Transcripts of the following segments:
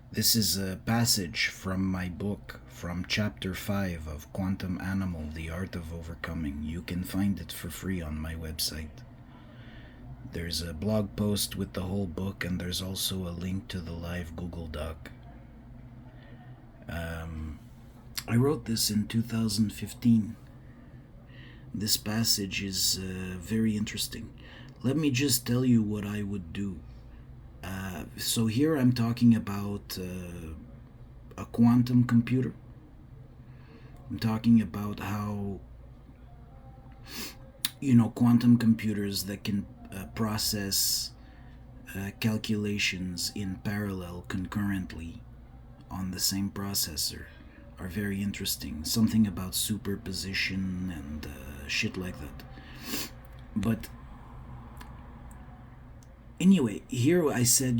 This is a passage from my book, from Chapter 5 of Quantum Animal, The Art of Overcoming. You can find it for free on my website. There's a blog post with the whole book, and there's also a link to the live Google Doc. I wrote this in 2015. This passage is very interesting. Let me just tell you what I would do. So here I'm talking about a quantum computer. I'm talking about how, quantum computers that can process calculations in parallel concurrently on the same processor are very interesting. Something about superposition and shit like that. But anyway, here I said,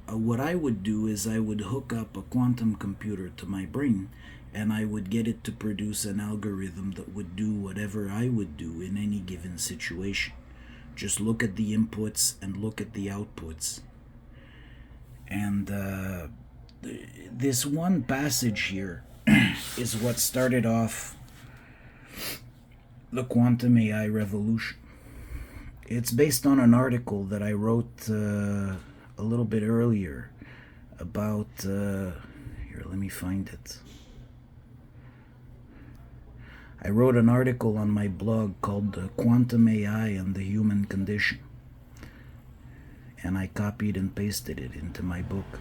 what I would do is I would hook up a quantum computer to my brain, and I would get it to produce an algorithm that would do whatever I would do in any given situation. Just look at the inputs and look at the outputs. And this one passage here is what started off the quantum AI revolution. It's based on an article that I wrote a little bit earlier about, here, let me find it. I wrote an article on my blog called Quantum AI and the Human Condition. And I copied and pasted it into my book.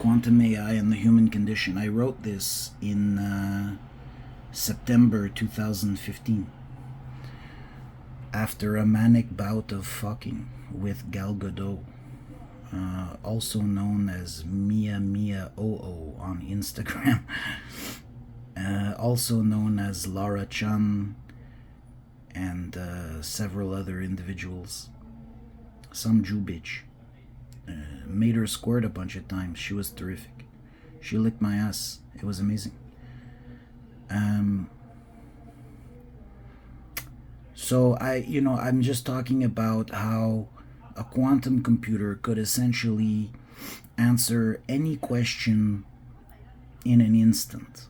Quantum AI and the Human Condition. I wrote this in September 2015. After a manic bout of fucking with Gal Gadot, also known as Mia Mia Oo on Instagram, also known as Laura Chan, and several other individuals. Some Jew bitch. Made her squirt a bunch of times. She was terrific. She licked my ass. It was amazing. So I'm just talking about how a quantum computer could essentially answer any question in an instant.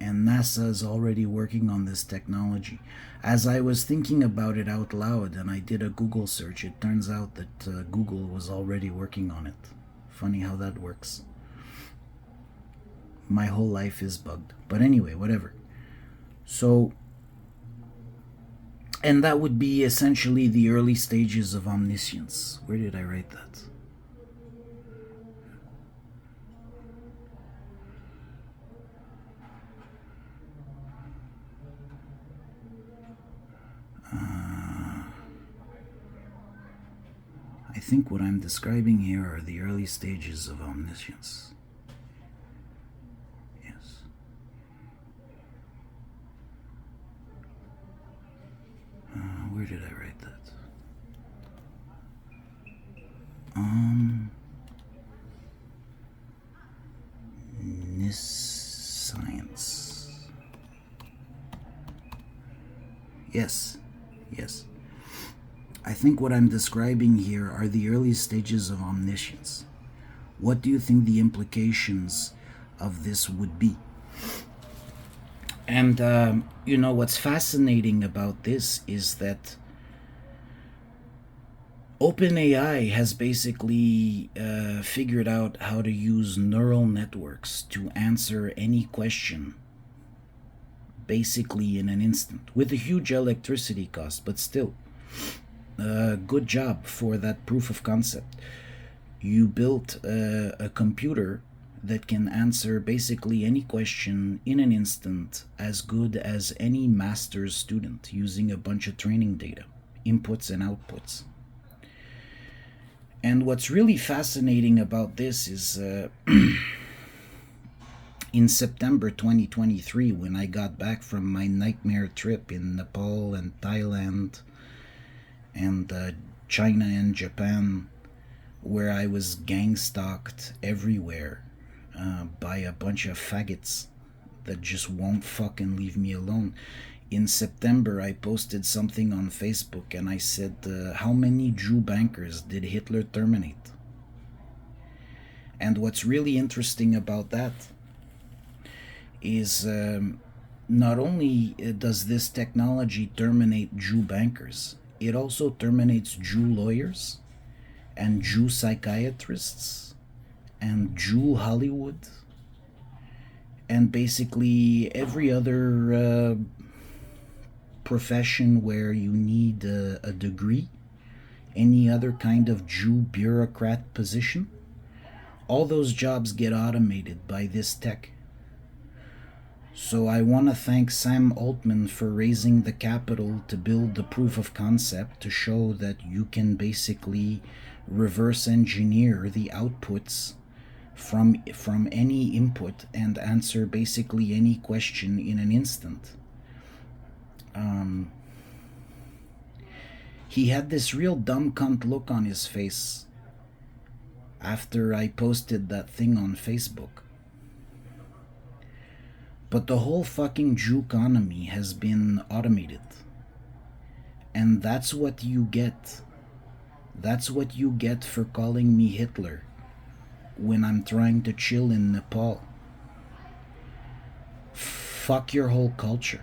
And NASA is already working on this technology. As I was thinking about it out loud and I did a Google search, it turns out that Google was already working on it. Funny how that works. My whole life is bugged. But anyway, whatever. So, and that would be essentially the early stages of omniscience. Where did I write that? I think what I'm describing here are the early stages of omniscience. Yes. Where did I write that? Science. Yes. I think what I'm describing here are the early stages of omniscience. What do you think the implications of this would be? And, what's fascinating about this is that OpenAI has basically figured out how to use neural networks to answer any question basically in an instant, with a huge electricity cost, but still. Good job for that proof of concept. You built a computer that can answer basically any question in an instant as good as any master's student using a bunch of training data, inputs and outputs. And what's really fascinating about this is in September 2023, when I got back from my nightmare trip in Nepal and Thailand and China and Japan, where I was gang stalked everywhere by a bunch of faggots that just won't fucking leave me alone. In September, I posted something on Facebook and I said, how many Jew bankers did Hitler terminate? And what's really interesting about that is not only does this technology terminate Jew bankers, it also terminates Jew lawyers and Jew psychiatrists and Jew Hollywood and basically every other profession where you need a degree, any other kind of Jew bureaucrat position. All those jobs get automated by this tech. So I want to thank Sam Altman for raising the capital to build the proof of concept to show that you can basically reverse engineer the outputs from any input and answer basically any question in an instant. He had this real dumb cunt look on his face after I posted that thing on Facebook. But the whole fucking juconomy has been automated. And that's what you get. That's what you get for calling me Hitler when I'm trying to chill in Nepal. Fuck your whole culture.